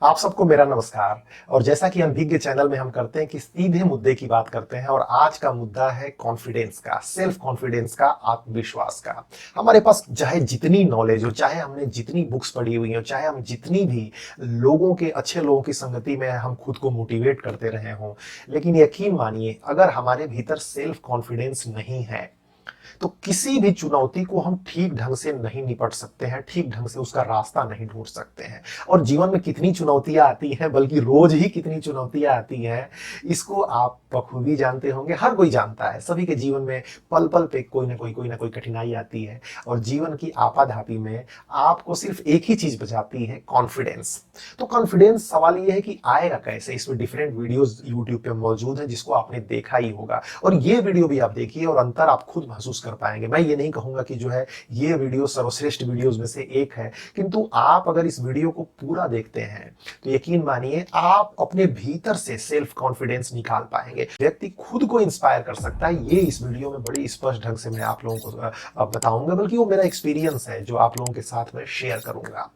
आप सबको मेरा नमस्कार। और जैसा कि अनभिज्ञ चैनल में हम करते हैं कि सीधे मुद्दे की बात करते हैं, और आज का मुद्दा है कॉन्फिडेंस का, सेल्फ कॉन्फिडेंस का, आत्मविश्वास का। हमारे पास चाहे जितनी नॉलेज हो, चाहे हमने जितनी बुक्स पढ़ी हुई हो, चाहे हम जितनी भी लोगों के, अच्छे लोगों की संगति में हम खुद को मोटिवेट करते रहे हों, लेकिन यकीन मानिए अगर हमारे भीतर सेल्फ कॉन्फिडेंस नहीं है तो किसी भी चुनौती को हम ठीक ढंग से नहीं निपट सकते हैं, ठीक ढंग से उसका रास्ता नहीं ढूंढ सकते हैं। और जीवन में कितनी चुनौतियां आती हैं, बल्कि रोज ही कितनी चुनौतियां आती हैं, इसको आप बखूबी जानते होंगे। हर कोई जानता है, सभी के जीवन में पल पल पे कोई ना कोई कठिनाई आती है। और जीवन की आपाधापी में आपको सिर्फ एक ही चीज बचाती है, कॉन्फिडेंस। तो कॉन्फिडेंस, सवाल यह है कि आएगा कैसे। इसमें डिफरेंट वीडियोस यूट्यूब पे मौजूद हैं जिसको आपने देखा ही होगा, और ये वीडियो भी आप देखिए और अंतर आप खुद महसूस कर पाएंगे। मैं ये नहीं कहूंगा कि जो है ये वीडियो सर्वश्रेष्ठ वीडियोस में से एक है, किंतु आप अगर इस वीडियो को पूरा देखते हैं तो यकीन मानिए आप अपने भीतर से सेल्फ कॉन्फिडेंस निकाल पाएंगे। व्यक्ति खुद को इंस्पायर कर सकता है, ये इस वीडियो में बड़ी स्पष्ट ढंग से मैं आप लोगों को बताऊंगा, बल्कि वो मेरा एक्सपीरियंस है जो आप लोगों के साथ में शेयर करूंगा।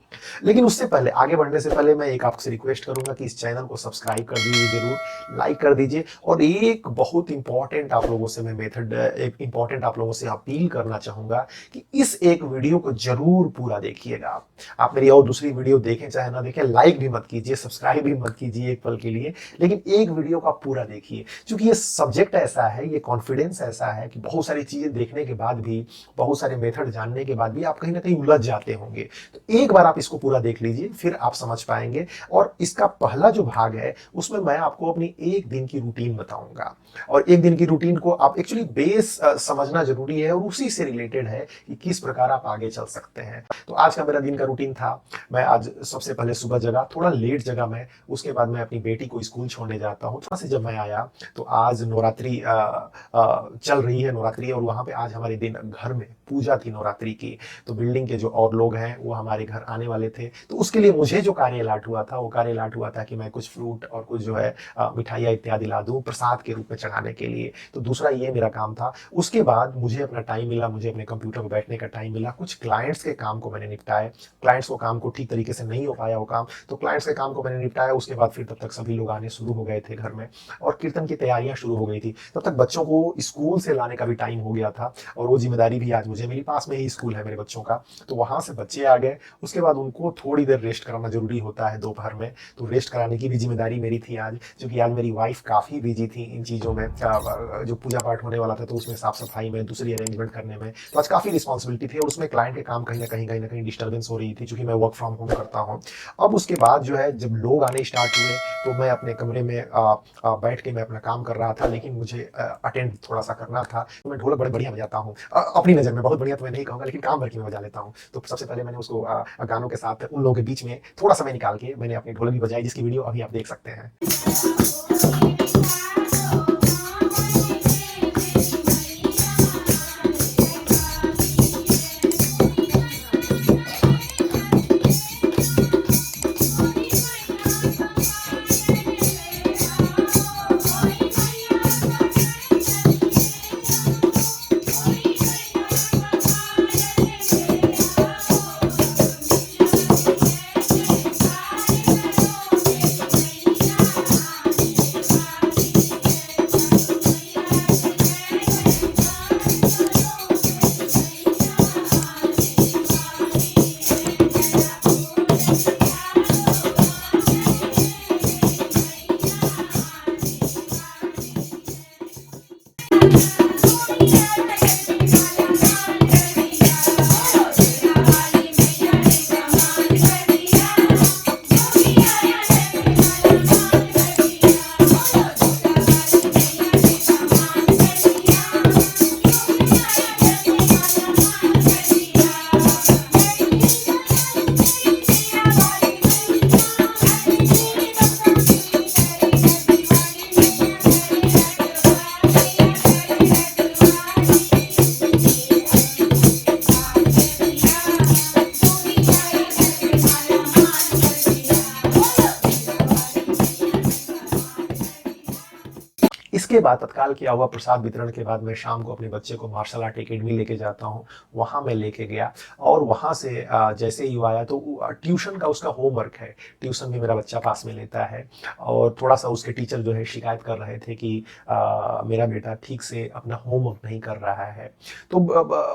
लेकिन उससे पहले, आगे बढ़ने से पहले, मैं एक आपसे रिक्वेस्ट करूंगा कि इस चैनल को सब्सक्राइब कर दीजिए, जरूर लाइक कर दीजिए। और एक बहुत इंपॉर्टेंट आप लोगों से मैं मेथड, एक इंपॉर्टेंट आप लोगों से अपील करना चाहूंगा कि इस एक वीडियो को जरूर पूरा देखिएगा। आप मेरी और दूसरी वीडियो देखें चाहे ना देखें, लाइक भी मत कीजिए, सब्सक्राइब भी मत कीजिए एक पल के लिए, लेकिन एक वीडियो का पूरा देखिए। क्योंकि ये सब्जेक्ट ऐसा है, ये कॉन्फिडेंस ऐसा है कि बहुत सारी चीजें देखने के बाद भी, बहुत सारे मेथड जानने के बाद भी आप कहीं ना कहीं उलझ जाते होंगे। तो एक बार आप इसको पूरा देख लीजिए, फिर आप समझ पाएंगे। और इसका पहला जो भाग है उसमें मैं आपको अपनी एक दिन की रूटीन बताऊंगा, और एक दिन की रूटीन को आप एक्चुअली बेस समझना जरूरी है, और उसी से रिलेटेड है कि किस प्रकार आप आगे चल सकते हैं। तो आज का मेरा दिन का रूटीन था, मैं आज सबसे पहले सुबह जगा, थोड़ा लेट जगा मैं। उसके बाद मैं अपनी बेटी को स्कूल छोड़ने जाता हूँ। थोड़ा से जब मैं आया तो आज नवरात्रि चल रही है, नवरात्रि, और वहां पे आज हमारे दिन घर में पूजा थी नवरात्रि की। तो बिल्डिंग के जो और लोग हैं वो हमारे घर आने वाले थे, तो उसके लिए मुझे जो कार्य लाट हुआ था, वो कार्य लाट हुआ था कि मैं कुछ फ्रूट और कुछ जो है मिठाइयाँ इत्यादि ला दूं प्रसाद के रूप में चढ़ाने के लिए। तो दूसरा ये मेरा काम था। उसके बाद मुझे अपना टाइम मिला, मुझे अपने कंप्यूटर पर बैठने का टाइम मिला, कुछ क्लाइंट्स के काम को मैंने निपटाया। क्लाइंट्स को काम को ठीक तरीके से नहीं हो पाया वो काम, तो क्लाइंट्स के काम को मैंने निपटाया। उसके बाद फिर तब तक सभी लोग आने शुरू हो गए थे घर में, और कीर्तन की तैयारियां शुरू हो गई थी। तब तक बच्चों को स्कूल से लाने का भी टाइम हो गया था, और वो जिम्मेदारी भी आज मुझे मिली। पास में ही स्कूल है मेरे बच्चों का, तो वहां से बच्चे आ गए। उसके बाद उनको थोड़ी देर रेस्ट कराना जरूरी होता है दोपहर में, तो रेस्ट कराने की भी जिम्मेदारी मेरी थी आज, क्योंकि आज मेरी वाइफ काफी बिजी थी इन चीजों में। जो पूजा पाठ होने वाला था तो उसमें साफ सफाई में, दूसरी अरेंजमेंट करने में, तो आज काफी रिस्पॉन्सिबिलिटी थी। और उसमें क्लाइंट के काम कहीं ना कहीं डिस्टर्बेंस हो रही थी, क्योंकि मैं वर्क फ्रॉम होम करता हूँ। अब उसके बाद जो है जब लोग आने स्टार्ट हुए तो मैं अपने कमरे में बैठ के मैं अपना काम कर रहा था, लेकिन मुझे अटेंड थोड़ा सा करना था। मैं ढोलक बड़े बढ़िया बजाता हूँ, अपनी नजर में बहुत बढ़िया तो मैं नहीं कहूँगा, लेकिन काम भर के मैं बजा लेता हूँ। तो सबसे पहले मैंने उसको गानों के साथ उन लोगों के बीच में थोड़ा समय निकाल के मैंने अपनी ढोलक भी बजाई, जिसकी वीडियो अभी आप देख सकते हैं। इसके बाद तत्काल क्या हुआ, प्रसाद वितरण के बाद मैं शाम को अपने बच्चे को मार्शल आर्ट एकेडमी लेके जाता हूँ। वहाँ मैं लेके गया और वहाँ से जैसे ही वो आया तो ट्यूशन का उसका होमवर्क है, ट्यूशन भी मेरा बच्चा पास में लेता है, और थोड़ा सा उसके टीचर जो है शिकायत कर रहे थे कि मेरा बेटा ठीक से अपना होमवर्क नहीं कर रहा है। तो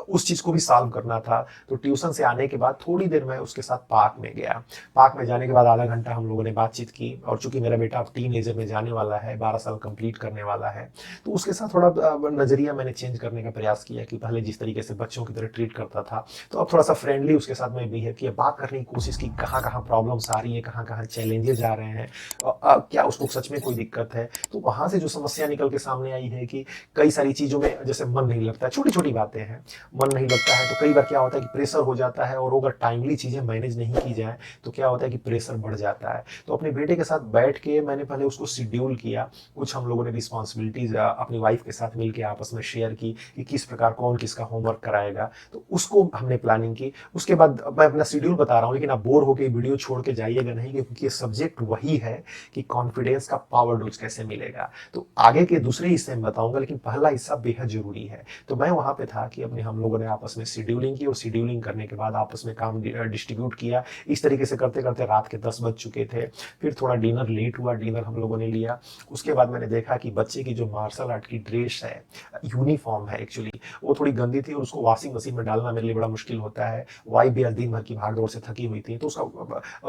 उस चीज़ को भी सॉल्व करना था। तो ट्यूशन से आने के बाद थोड़ी देर मैं उसके साथ पार्क में गया। पार्क में जाने के बाद आधा घंटा हम लोगों ने बातचीत की, और चूंकि मेरा बेटा अब टीन एजर में जाने वाला है, 12 साल कंप्लीट करने वाला है, तो उसके साथ थोड़ा नज़रिया मैंने चेंज करने का प्रयास किया कि पहले जिस तरीके से बच्चों की तरह ट्रीट करता था, तो अब थोड़ा सा फ्रेंडली उसके साथ मैं बिहेव किया, बात करने की कोशिश की, कहाँ कहाँ प्रॉब्लम्स आ रही है, कहाँ कहाँ चैलेंजेस आ रहे हैं, क्या उसको सच में कोई दिक्कत है। तो वहाँ से जो समस्या निकल के सामने आई है कि कई सारी चीज़ों में जैसे मन नहीं लगता, छोटी छोटी बातें हैं, मन नहीं लगता है, तो कई बार क्या होता है कि प्रेशर हो जाता है, और अगर टाइमली चीज़ें मैनेज नहीं की जाए तो क्या होता है कि प्रेशर बढ़ जाता है। तो अपने बेटे के साथ बैठ के मैंने पहले उसको शेड्यूल किया, कुछ हम लोगों ने रिस्पॉन्सिबिलिटीज अपनी वाइफ के साथ मिलकर आपस में शेयर की कि किस प्रकार कौन किसका होमवर्क कराएगा, तो उसको हमने प्लानिंग की। उसके बाद मैं अपना शेड्यूल बता रहा हूँ, लेकिन आप बोर होकर वीडियो छोड़ के जाइएगा नहीं, क्योंकि ये सब्जेक्ट वही है कि कॉन्फिडेंस का पावर डोज कैसे मिलेगा। तो आगे के दूसरे हिस्से में बताऊंगा, लेकिन पहला हिस्सा बेहद जरूरी है। तो मैं वहां पे था कि अपने हम लोगों ने आपस में शेड्यूलिंग की, और शेड्यूलिंग करने के बाद आपस में काम डिस्ट्रीब्यूट किया। इस तरीके से करते करते रात के 10 बज चुके थे। फिर थोड़ा डिनर लेट हुआ, डिनर हम लोगों ने लिया। उसके बाद मैंने देखा कि बच्चे की जो मार्शल आर्ट की ड्रेस है, यूनिफॉर्म है एक्चुअली, वो थोड़ी गंदी थी, और उसको वॉशिंग मशीन में डालना मेरे लिए बड़ा मुश्किल होता है। वाइफ भी आज दिन भर की भाग दौड़ से थकी हुई थी, तो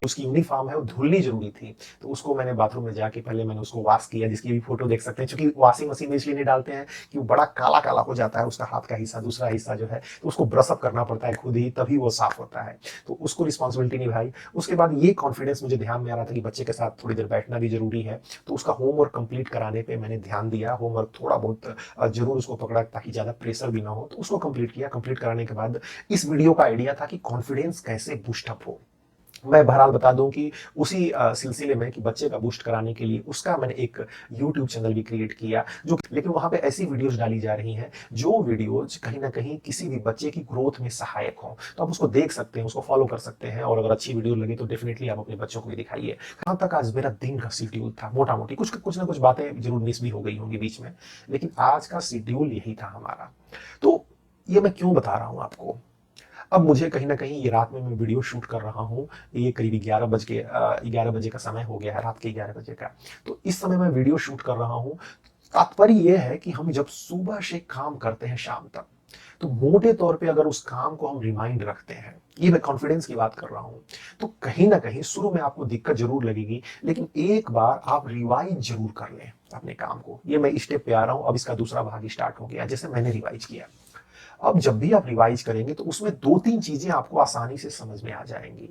उसकी यूनिफॉर्म है वो धुलनी जरूरी थी। तो उसको मैंने बाथरूम में जाके पहले मैंने उसको वॉश किया, जिसकी भी फोटो देख सकते हैं, क्योंकि वॉशिंग मशीन में इसलिए नहीं डालते हैं कि वो बड़ा काला काला हो जाता है उसका हाथ का हिस्सा, दूसरा हिस्सा जो है, तो उसको ब्रश अप करना पड़ता है खुद ही, तभी वो साफ होता है। तो उसको रिस्पॉन्सिबिलिटी निभाई। उसके बाद ये कॉन्फिडेंस मुझे ध्यान में आ रहा था कि बच्चे के साथ थोड़ी देर बैठना भी जरूरी है, तो उसका होमवर्क कंप्लीट कराने पे मैंने ध्यान दिया। होमवर्क थोड़ा बहुत जरूर उसको पकड़ा, ताकि ज्यादा प्रेशर भी ना हो, तो उसको कंप्लीट किया। कंप्लीट कराने के बाद इस वीडियो का आइडिया था कि कॉन्फिडेंस कैसे बूस्ट अप हो। मैं बहरहाल बता दूं कि उसी सिलसिले में कि बच्चे का बूस्ट कराने के लिए उसका मैंने एक YouTube चैनल भी क्रिएट किया, जो लेकिन वहां पे ऐसी वीडियोस डाली जा रही हैं जो वीडियोज कहीं ना कहीं किसी भी बच्चे की ग्रोथ में सहायक हो। तो आप उसको देख सकते हैं, उसको फॉलो कर सकते हैं, और अगर अच्छी वीडियो लगे तो डेफिनेटली आप अपने बच्चों को भी दिखाइए। कहां तक आज मेरा दिन का शेड्यूल था, मोटा मोटी कुछ ना कुछ बातें जरूर मिस भी हो गई होंगी बीच में, लेकिन आज का शेड्यूल यही था हमारा। तो ये मैं क्यों बता रहा हूं आपको, अब मुझे कहीं ना कहीं ये रात में मैं वीडियो शूट कर रहा हूँ, ये करीब 11 बजे का समय हो गया है, रात के 11 बजे का। तो इस समय मैं वीडियो शूट कर रहा हूँ। तात्पर्य यह है कि हम जब सुबह से काम करते हैं शाम तक, तो मोटे तौर पे अगर उस काम को हम रिमाइंड रखते हैं, ये मैं कॉन्फिडेंस की बात कर रहा हूं, तो कहीं ना कहीं शुरू में आपको दिक्कत जरूर लगेगी, लेकिन एक बार आप रिवाइज जरूर कर लें अपने काम को। ये मैं स्टेप पे आ रहा हूं, अब इसका दूसरा भाग स्टार्ट हो गया, जैसे मैंने रिवाइज किया। अब जब भी आप रिवाइज करेंगे तो उसमें 2-3 चीजें आपको आसानी से समझ में आ जाएंगी।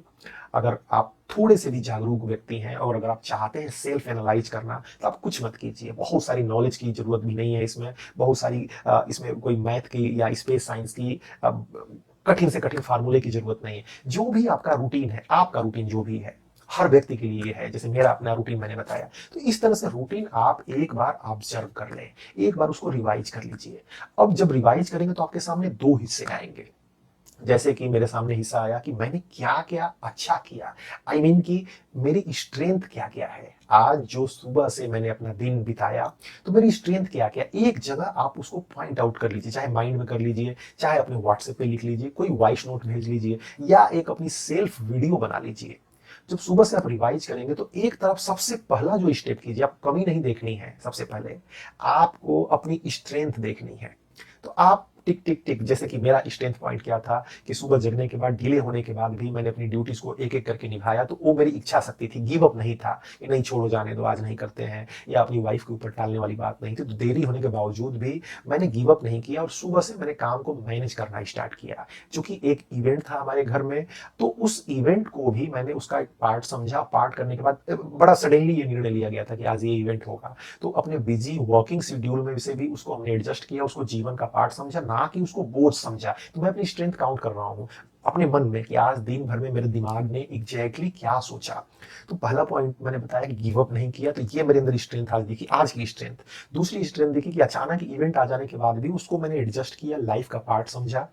अगर आप थोड़े से भी जागरूक व्यक्ति हैं, और अगर आप चाहते हैं सेल्फ एनालाइज करना, तो आप कुछ मत कीजिए। बहुत सारी नॉलेज की जरूरत भी नहीं है इसमें, बहुत सारी इसमें कोई मैथ की या स्पेस साइंस की कठिन से कठिन फार्मूले की जरूरत नहीं है। जो भी आपका रूटीन है, आपका रूटीन जो भी है, हर व्यक्ति के लिए है, जैसे मेरा अपना रूटीन मैंने बताया, तो इस तरह से रूटीन आप एक बार ऑब्जर्व कर लें, एक बार उसको रिवाइज कर लीजिए। अब जब रिवाइज करेंगे तो आपके सामने 2 हिस्से आएंगे। जैसे कि मेरे सामने हिस्सा आया कि मैंने क्या क्या अच्छा किया, आई मीन कि मेरी स्ट्रेंथ क्या क्या है। आज जो सुबह से मैंने अपना दिन बिताया, तो मेरी स्ट्रेंथ क्या क्या, एक जगह आप उसको पॉइंट आउट कर लीजिए, चाहे माइंड में कर लीजिए, चाहे अपने व्हाट्सएप पे लिख लीजिए, कोई वॉइस नोट भेज लीजिए, या एक अपनी सेल्फ वीडियो बना लीजिए। जब सुबह से आप रिवाइज करेंगे तो एक तरफ सबसे पहला जो स्टेप कीजिए, आप कमी नहीं देखनी है, सबसे पहले आपको अपनी स्ट्रेंथ देखनी है। तो आप टिक टिक टिक, जैसे कि मेरा स्ट्रेंथ पॉइंट क्या था कि सुबह जगने के बाद, डिले होने के बाद भी मैंने अपनी ड्यूटीज को एक एक करके निभाया। तो वो मेरी इच्छा शक्ति थी, गिव अप नहीं था कि नहीं छोड़ो जाने दो, आज नहीं करते हैं, या अपनी वाइफ के ऊपर टालने वाली बात नहीं थी। तो देरी होने के बावजूद भी मैंने गिव अप नहीं किया, और सुबह से मैंने काम को मैनेज करना स्टार्ट किया। चूंकि एक इवेंट था हमारे घर में, तो उस इवेंट को भी मैंने उसका एक पार्ट समझा। पार्ट करने के बाद बड़ा सडनली ये निर्णय लिया गया था कि आज ये इवेंट होगा, तो अपने बिजी वर्किंग शेड्यूल में से भी उसको हमने एडजस्ट किया, उसको जीवन का पार्ट समझा, ना कि उसको बोझ समझा। तो मैं अपनी स्ट्रेंथ काउंट कर रहा हूं अपने मन में कि आज दिन भर में मेरे दिमाग ने एग्जैक्टली क्या सोचा। तो पहला पॉइंट मैंने बताया कि गिव अप नहीं किया, तो ये मेरे अंदर स्ट्रेंथ आज देखी, आज की स्ट्रेंथ। दूसरी स्ट्रेंथ देखी कि अचानक इवेंट आ जाने के बाद भी उसको मैंने एडजस्ट किया, लाइफ का पार्ट समझा,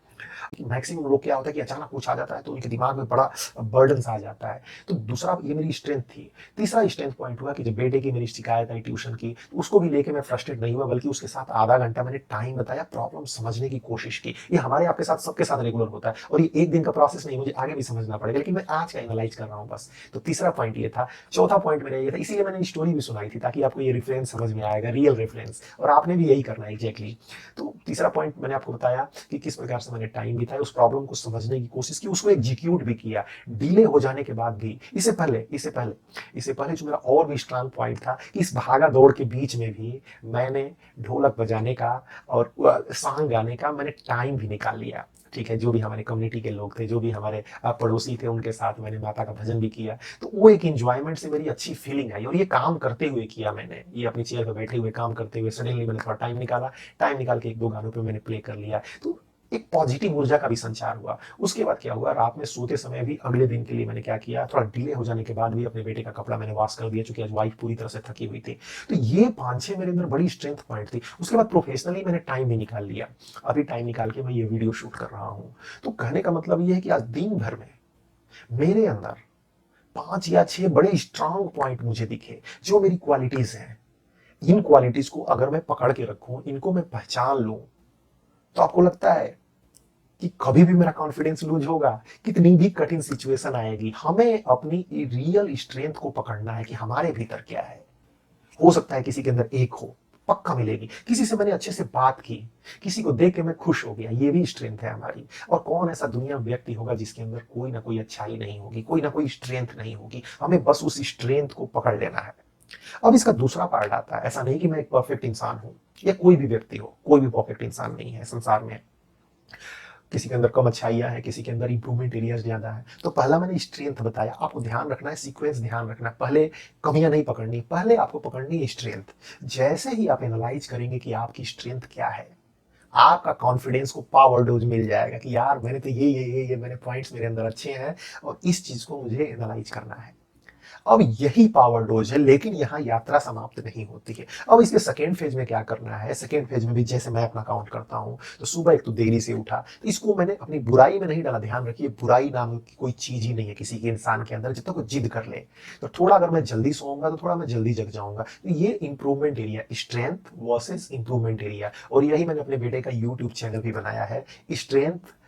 मैक्सिमम लोग क्या होता है कि अचानक कुछ आ जाता है तो उनके दिमाग में बड़ा बर्डन आ जाता है। तो दूसरा ये मेरी स्ट्रेंथ थी। तीसरा स्ट्रेंथ पॉइंट हुआ कि जब बेटे की मेरी शिकायत आई ट्यूशन की, तो उसको भी लेके मैं फ्रस्ट्रेट नहीं हुआ, बल्कि उसके साथ आधा घंटा मैंने टाइम बताया, प्रॉब्लम समझने की कोशिश की। ये हमारे आपके साथ सबके साथ रेगुलर होता है और ये एक दिन का प्रोसेस नहीं, मुझे आगे भी समझना पड़ेगा, लेकिन मैं आज का एनालाइज कर रहा हूँ बस। तो तीसरा पॉइंट ये था। चौथा पॉइंट मेरा ये था, इसीलिए मैंने स्टोरी भी सुनाई थी ताकि आपको ये रेफरेंस समझ में आएगा, रियल रेफरेंस, और आपने भी यही करना है एग्जैक्टली। तो तीसरा पॉइंट मैंने आपको बताया कि किस प्रकार से मैंने टाइम बिताया, उस प्रॉब्लम को समझने की कोशिश की, उसको एग्जीक्यूट भी किया डिले हो जाने के बाद भी। इससे पहले जो मेरा और भी स्ट्रांग पॉइंट था कि इस भागा दौड़ के बीच में भी मैंने ढोलक बजाने का और सॉन्ग गाने का मैंने टाइम भी निकाल लिया। ठीक है, जो भी हमारे कम्युनिटी के लोग थे, जो भी हमारे पड़ोसी थे, उनके साथ मैंने माता का भजन भी किया। तो वो एक इंजॉयमेंट से मेरी अच्छी फीलिंग आई, और ये काम करते हुए किया मैंने, ये अपनी चेयर पर बैठे हुए काम करते हुए सडनली मैंने थोड़ा टाइम निकाला, टाइम निकाल के एक दो गानों पे मैंने प्ले कर लिया। तो एक पॉजिटिव ऊर्जा का भी संचार हुआ। उसके बाद क्या हुआ, रात में सोते समय भी अगले दिन के लिए मैंने क्या किया, थोड़ा डिले हो जाने के बाद भी अपने बेटे का कपड़ा मैंने वॉश कर दिया, चूंकि आज वाइफ पूरी तरह से थकी हुई थी। तो ये 5-6 मेरे अंदर बड़ी स्ट्रेंथ पॉइंट थी। उसके बाद प्रोफेशनली मैंने टाइम भी निकाल लिया, अभी टाइम निकाल के मैं ये वीडियो शूट कर रहा हूँ। तो कहने का मतलब ये है कि आज दिन भर में मेरे अंदर 5 या 6 बड़े स्ट्रांग पॉइंट मुझे दिखे, जो मेरी क्वालिटीज हैं। इन क्वालिटीज को अगर मैं पकड़ के रखूं, इनको मैं पहचान लूं, तो आपको लगता है कि कभी भी मेरा कॉन्फिडेंस लूज होगा? कितनी भी कठिन सिचुएशन आएगी, हमें अपनी रियल स्ट्रेंथ को पकड़ना है कि हमारे भीतर क्या है। हो सकता है किसी के अंदर एक हो, पक्का मिलेगी। किसी से मैंने अच्छे से बात की, किसी को देख के मैं खुश हो गया, ये भी स्ट्रेंथ है हमारी। और कौन ऐसा दुनिया में व्यक्ति होगा जिसके अंदर कोई ना कोई अच्छाई नहीं होगी, कोई ना कोई स्ट्रेंथ नहीं होगी। हमें बस उस स्ट्रेंथ को पकड़ लेना है। अब इसका दूसरा पार्ट आता है, ऐसा नहीं कि मैं एक परफेक्ट इंसान हूं, या कोई भी व्यक्ति हो, कोई भी परफेक्ट इंसान नहीं है संसार में। किसी के अंदर कम अच्छाइयाँ है, किसी के अंदर इंप्रूवमेंट एरियाज ज्यादा है। तो पहला मैंने स्ट्रेंथ बताया, आपको ध्यान रखना है, सीक्वेंस ध्यान रखना है। पहले कमियां नहीं पकड़नी, पहले आपको पकड़नी है स्ट्रेंथ। जैसे ही आप एनालाइज करेंगे कि आपकी स्ट्रेंथ क्या है, आपका कॉन्फिडेंस को पावर डोज मिल जाएगा कि यार मैंने तो ये मैंने पॉइंट्स मेरे अंदर अच्छे हैं, और इस चीज को मुझे एनालाइज करना है। अब यही पावर डोज है, लेकिन यहाँ यात्रा समाप्त नहीं होती है। अब इसके सेकेंड फेज में क्या करना है, सेकेंड फेज में भी जैसे मैं अपना काउंट करता हूँ, तो सुबह एक तो देरी से उठा, तो इसको मैंने अपनी बुराई में नहीं डाला। ध्यान रखिए, बुराई नाम की कोई चीज ही नहीं है किसी के इंसान के अंदर, जब तक वो जिद कर ले। तो थोड़ा अगर मैं जल्दी सोऊंगा तो थोड़ा मैं जल्दी जग जाऊंगा। तो ये improvement area, strength versus improvement area, और यही मैंने अपने बेटे का यूट्यूब चैनल भी बनाया है, स्ट्रेंथ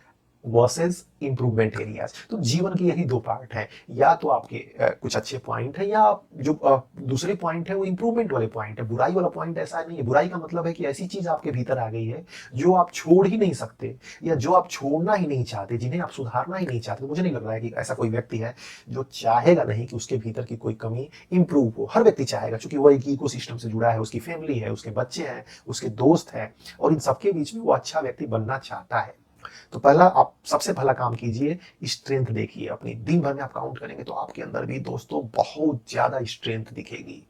वर्सेस इंप्रूवमेंट एरियाज। तो जीवन के यही दो पार्ट हैं, या तो आपके कुछ अच्छे पॉइंट है, या जो दूसरे पॉइंट है वो इंप्रूवमेंट वाले पॉइंट है। बुराई वाला पॉइंट ऐसा नहीं है। बुराई का मतलब है कि ऐसी चीज आपके भीतर आ गई है जो आप छोड़ ही नहीं सकते, या जो आप छोड़ना ही नहीं चाहते, जिन्हें आप सुधारना ही नहीं चाहते। मुझे नहीं लग रहा है कि ऐसा कोई व्यक्ति है जो चाहेगा नहीं कि उसके भीतर की कोई कमी इंप्रूव हो। हर व्यक्ति चाहेगा, क्योंकि वो एक इकोसिस्टम से जुड़ा है, उसकी फैमिली है, उसके बच्चे हैं, उसके दोस्त हैं, और इन सबके बीच में वो अच्छा व्यक्ति बनना चाहता है। तो पहला, आप सबसे पहला काम कीजिए, स्ट्रेंथ देखिए अपनी। दिन भर में आप काउंट करेंगे तो आपके अंदर भी दोस्तों बहुत ज्यादा स्ट्रेंथ दिखेगी।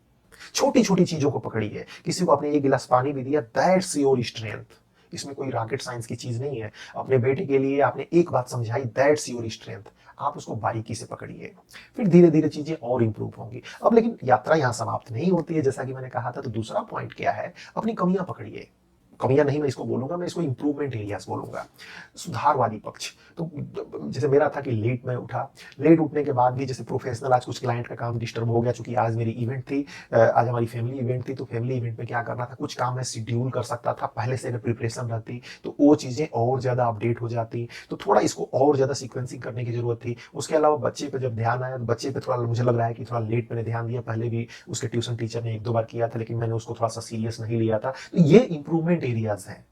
छोटी छोटी चीजों को पकड़िए। किसी को आपने एक गिलास पानी भी दिया, दैट्स योर स्ट्रेंथ। इसमें कोई रॉकेट साइंस की चीज नहीं है। अपने बेटे के लिए आपने एक बात समझाई, दैट्स योर स्ट्रेंथ। आप उसको बारीकी से पकड़िए, फिर धीरे धीरे चीजें और इंप्रूव होंगी। अब लेकिन यात्रा यहां समाप्त नहीं होती है, जैसा कि मैंने कहा था। तो दूसरा पॉइंट क्या है, अपनी कमियां पकड़िए। कमियां नहीं मैं इसको बोलूंगा, मैं इसको इंप्रूवमेंट एरियाज बोलूंगा, सुधारवादी पक्ष। तो जैसे मेरा था कि लेट में उठा, लेट उठने के बाद भी जैसे प्रोफेशनल आज कुछ क्लाइंट का काम डिस्टर्ब हो गया, चूंकि आज मेरी इवेंट थी, आज हमारी फैमिली इवेंट थी। तो फैमिली इवेंट में क्या करना था, कुछ काम मैं शेड्यूल कर सकता था पहले से, अगर प्रिपरेशन रहती तो वो चीजें और ज्यादा अपडेट हो जाती। तो थोड़ा इसको और ज्यादा सीक्वेंसिंग करने की जरूरत थी। उसके अलावा बच्चे पे जब ध्यान आया, तो बच्चे पे थोड़ा मुझे लग रहा है कि थोड़ा लेट मैंने ध्यान दिया। पहले भी उसके ट्यूशन टीचर ने एक दो बार किया था, लेकिन मैंने उसको थोड़ा सा सीरियस नहीं लिया था। तो ये इंप्रूवमेंट एरियाज हैं।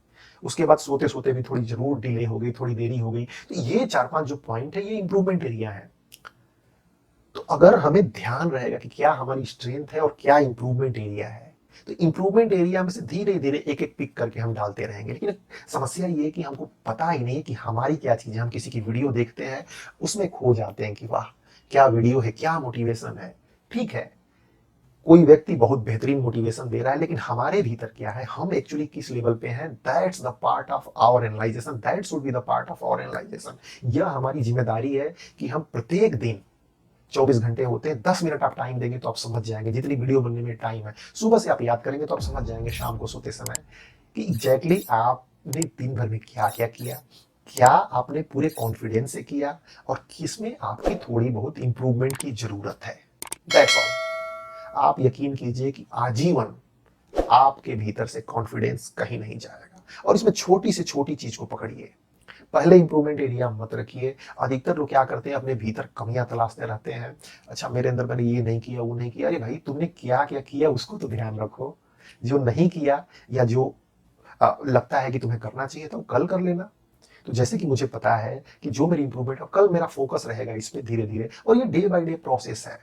उसके बाद सोते सोते भी थोड़ी जरूर डिले हो गई, थोड़ी देरी हो गई। तो ये 4-5 जो पॉइंट है, ये इंप्रूवमेंट एरिया है। तो अगर हमें ध्यान रहेगा कि क्या हमारी स्ट्रेंथ है और क्या इंप्रूवमेंट एरिया है, तो इंप्रूवमेंट एरिया में से धीरे धीरे एक एक पिक करके हम डालते रहेंगे। लेकिन समस्या ये है कि हमको पता ही नहीं है कि हमारी क्या चीज है। हम किसी की वीडियो देखते हैं, उसमें खो जाते हैं कि वाह क्या वीडियो है, क्या मोटिवेशन है। ठीक है, कोई व्यक्ति बहुत बेहतरीन मोटिवेशन दे रहा है, लेकिन हमारे भीतर क्या है, हम एक्चुअली किस लेवल पे हैं, that's the part of our analysation, that should be the part of our analysation. यह हमारी जिम्मेदारी है कि हम प्रत्येक दिन, 24 घंटे होते हैं, 10 मिनट आप टाइम देंगे तो आप समझ जाएंगे। जितनी वीडियो बनने में टाइम है, सुबह से आप याद करेंगे तो आप समझ जाएंगे शाम को सोते समय कि एग्जैक्टली आपने दिन भर में क्या क्या किया, क्या आपने पूरे कॉन्फिडेंस से किया और किसमें आपकी थोड़ी बहुत इंप्रूवमेंट की जरूरत है। That's all. आप यकीन कीजिए कि आजीवन आपके भीतर से कॉन्फिडेंस कहीं नहीं जाएगा। और इसमें छोटी से छोटी चीज को पकड़िए। पहले इंप्रूवमेंट एरिया मत रखिए। अधिकतर लोग क्या करते हैं, अपने भीतर कमियां तलाशते रहते हैं। अच्छा, मेरे अंदर मैंने ये नहीं किया, वो नहीं किया। अरे भाई, तुमने क्या क्या किया उसको तो ध्यान रखो। जो नहीं किया या जो लगता है कि तुम्हें करना चाहिए तो कल कर लेना। तो जैसे कि मुझे पता है कि जो मेरी इंप्रूवमेंट है, कल मेरा फोकस रहेगा इस पे धीरे धीरे, और ये डे बाय डे प्रोसेस है।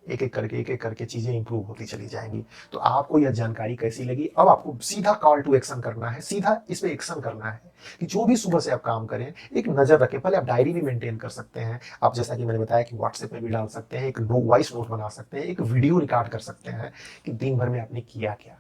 एक एक करके चीजें इंप्रूव होती चली जाएंगी। तो आपको यह जानकारी कैसी लगी? अब आपको सीधा कॉल टू एक्शन करना है, सीधा इस पे एक्शन करना है कि जो भी सुबह से आप काम करें, एक नजर रखें। पहले आप डायरी भी मेंटेन कर सकते हैं। आप जैसा कि मैंने बताया कि व्हाट्सएप में भी डाल सकते हैं, एक वॉइस नोट बना सकते हैं, एक वीडियो रिकॉर्ड कर सकते हैं कि दिन भर में आपने किया क्या,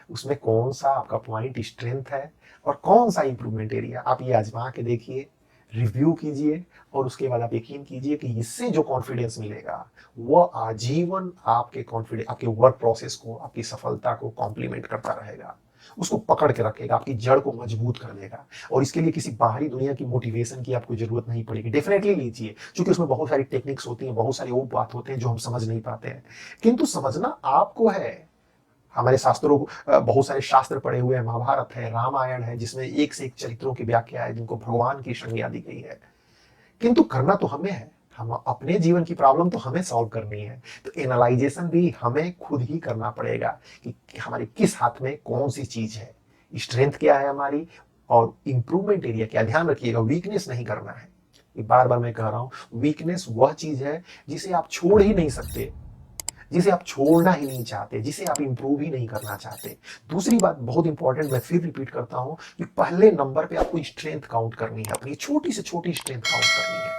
उसमें कौन सा आपका पॉइंट स्ट्रेंथ है और कौन सा इंप्रूवमेंट एरिया। आप ये आजमा के देखिए, रिव्यू कीजिए, और उसके बाद आप यकीन कीजिए कि इससे जो कॉन्फिडेंस मिलेगा वह आजीवन आपके कॉन्फिडेंस, आपके वर्क प्रोसेस को, आपकी सफलता को कॉम्प्लीमेंट करता रहेगा, उसको पकड़ के रखेगा, आपकी जड़ को मजबूत कर देगा। और इसके लिए किसी बाहरी दुनिया की मोटिवेशन की आपको जरूरत नहीं पड़ेगी। डेफिनेटली लीजिए, क्योंकि उसमें बहुत सारी टेक्निक्स होती हैं, बहुत सारे वो बात होते हैं जो हम समझ नहीं पाते हैं, किंतु समझना आपको है। हमारे शास्त्रों बहुत सारे शास्त्र पढ़े हुए हैं, महाभारत है, रामायण है, जिसमें एक से एक चरित्रों की व्याख्या है, जिनको भगवान की संज्ञा दी गई है। किंतु करना तो हमें है। हम अपने जीवन की प्रॉब्लम तो हमें सॉल्व करनी है। तो एनालाइजेशन भी हमें खुद ही करना पड़ेगा कि हमारे किस हाथ में कौन सी चीज है, स्ट्रेंथ क्या है हमारी, और इंप्रूवमेंट एरिया क्या। ध्यान रखिएगा, वीकनेस नहीं करना है। बार बार मैं कह रहा हूं, वीकनेस वह चीज है जिसे आप छोड़ ही नहीं सकते, जिसे आप छोड़ना ही नहीं चाहते, जिसे आप इंप्रूव ही नहीं करना चाहते। दूसरी बात बहुत इंपॉर्टेंट, मैं फिर रिपीट करता हूं कि पहले नंबर पे आपको स्ट्रेंथ काउंट करनी है, अपनी छोटी से छोटी स्ट्रेंथ काउंट करनी है।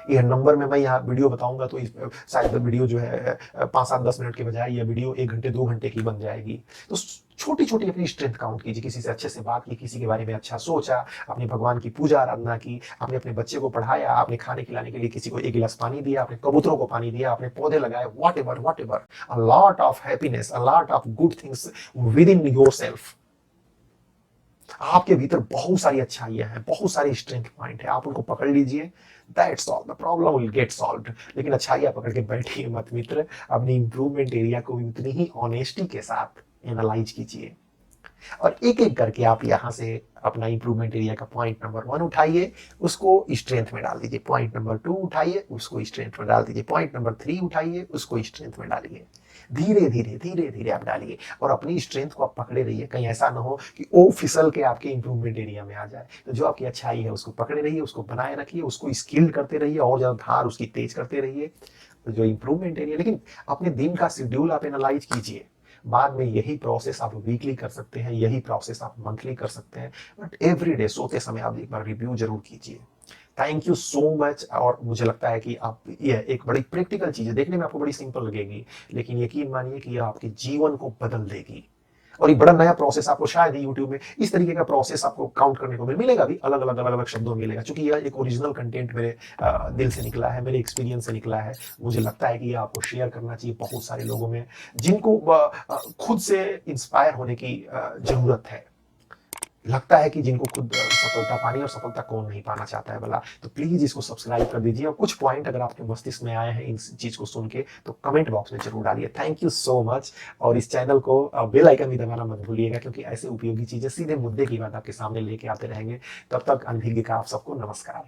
यह नंबर में मैं यहाँ वीडियो बताऊंगा तो शायद वीडियो जो है 5 7 10 मिनट के बजाय यह वीडियो 1 घंटे 2 घंटे की बन जाएगी। तो छोटी छोटी अपनी स्ट्रेंथ काउंट कीजिए। किसी से अच्छे से बात की, किसी के बारे में अच्छा सोचा, अपने भगवान की पूजा आराधना की, आपने अपने बच्चे को पढ़ाया, आपने खाने खिलाने के लिए किसी को 1 गिलास पानी दिया, आपने कबूतरों को पानी दिया, आपने पौधे लगाए, what ever, a lot of happiness, a lot of good things with in your self. आपके भीतर बहुत सारी अच्छाइयां हैं, बहुत सारी स्ट्रेंथ पॉइंट है, आप उनको पकड़ लीजिए। That's all, the problem will get solved. लेकिन अच्छाइयां पकड़ के बैठिए मत मित्र, अपनी इंप्रूवमेंट एरिया को भी उतनी ही ऑनेस्टी के साथ एनालाइज कीजिए, और एक एक करके आप यहां से अपना इंप्रूवमेंट एरिया का पॉइंट नंबर 1 उठाइए, उसको स्ट्रेंथ में डाल दीजिए। पॉइंट नंबर 2 उठाइए, उसको स्ट्रेंथ में डाल दीजिए। पॉइंट नंबर 3 उठाइए, उसको स्ट्रेंथ में डालिए। धीरे धीरे आप डालिए, और अपनी स्ट्रेंथ को आप पकड़े रहिए। कहीं ऐसा ना हो कि वो फिसल के आपके इंप्रूवमेंट एरिया में आ जाए। तो जो आपकी अच्छाई है उसको पकड़े रहिए, उसको बनाए रखिए, उसको स्किल्ड करते रहिए, और ज्यादा धार उसकी तेज करते रहिए। तो जो इंप्रूवमेंट एरिया, लेकिन अपने दिन का शेड्यूल आप एनालाइज कीजिए। बाद में यही प्रोसेस आप वीकली कर सकते हैं, यही प्रोसेस आप मंथली कर सकते हैं, बट एवरीडे सोते समय आप एक बार रिव्यू जरूर कीजिए। Thank you so much. और मुझे लगता है कि आप, ये एक बड़ी प्रैक्टिकल चीज है, देखने में आपको बड़ी सिंपल लगेगी, लेकिन यकीन मानिए कि ये आपके जीवन को बदल देगी। और ये बड़ा नया प्रोसेस आपको शायद यूट्यूब में इस तरीके का प्रोसेस आपको काउंट करने को मिलेगा भी, अलग अलग शब्दों में मिलेगा, क्योंकि यह एक ओरिजिनल कंटेंट मेरे दिल से निकला है, मेरे एक्सपीरियंस से निकला है। मुझे लगता है कि ये आपको शेयर करना चाहिए बहुत सारे लोगों में, जिनको खुद से इंस्पायर होने की जरूरत है। लगता है कि जिनको खुद सफलता पानी, और सफलता कौन नहीं पाना चाहता है भला। तो प्लीज इसको सब्सक्राइब कर दीजिए, और कुछ पॉइंट अगर आपके मस्तिष्क में आए हैं इन चीज को सुन के, तो कमेंट बॉक्स में जरूर डालिए। Thank you so much. और इस चैनल को बेल आइकन भी दबाना मत भूलिएगा, क्योंकि ऐसे उपयोगी चीजें सीधे मुद्दे की बात आपके सामने लेके आते रहेंगे। तब तक अनभिज्ञ का आप सबको नमस्कार।